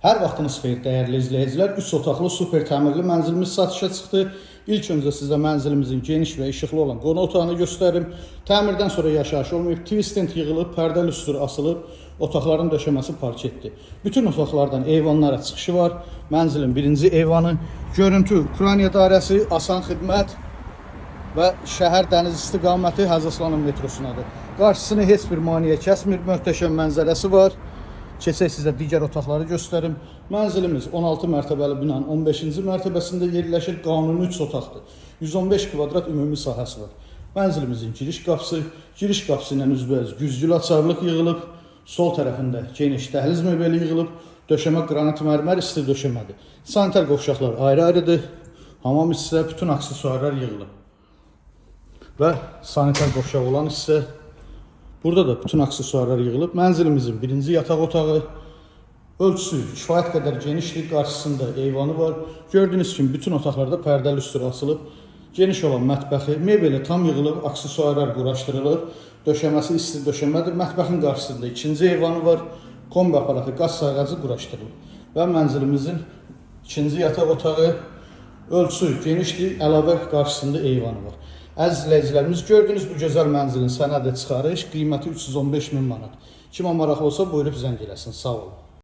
Hər vaxtınız xeyir dəyərli izləyicilər. 3 otaqlı super təmirli mənzilimiz satışa çıxdı. İlk öncə sizə mənzilimizin geniş və işıqlı olan qonaq otağını göstərim. Təmirdən sonra yaşayış olmayıb, twistent yığılıb, pərdə lüstr asılıb, otaqların döşəməsi parketdir. Bütün otaqlardan eyvanlara çıxışı var. Mənzilin birinci eyvanı, görüntü Ukrayna dairəsi, asan xidmət və şəhər dəniz istiqaməti Həzəslanın metrosunadır. Qarşısını heç bir maneə kəsmir, möhtəşəm mənzərəsi var. Keçək sizə digər otaqları göstərim. Mənzilimiz 16 mərtəbəli binanın 15-ci mərtəbəsində yerləşir. Qanuni 3 otaqdır. 115 kvadrat ümumi sahəsi var. Mənzilimizin giriş qapısı ilə üzbəüz güzgülü açarlıq yığılıb. Sol tərəfində geniş dəhliz möbeli yığılıb. Döşəmə qranit mərmər isti döşəmədir. Sanitar qovşaqlar ayrı-ayrıdır. Hamam hissə, bütün aksesuarlar yığılıb. Və sanitar qovşaq olan hissə. Burada da bütün aksesuarlar yığılıb. Mənzilimizin birinci yataq otağı. Ölçüsü kifayət qədər genişdir. Qarşısında eyvanı var. Gördüyünüz kimi bütün otaqlarda pərdə lüstr asılıb. Geniş olan mətbəxi, mebeli tam yığılıb, aksesuarlar quraşdırılıb. Döşəməsi isti döşəmədir. Mətbəxin qarşısında ikinci eyvanı var. Kombi aparatı, qaz sayğacı quraşdırılıb. Və mənzilimizin ikinci yataq otağı. Ölçüsü genişdir. Əlavə qarşısında eyvanı var. Əziz izləyicilərimiz, gördüyünüz bu gözəl mənzilin sənədi çıxarış, qiyməti 315 min manat. Kimə maraqlı olsa buyurub zəng eləsin. Sağ olun.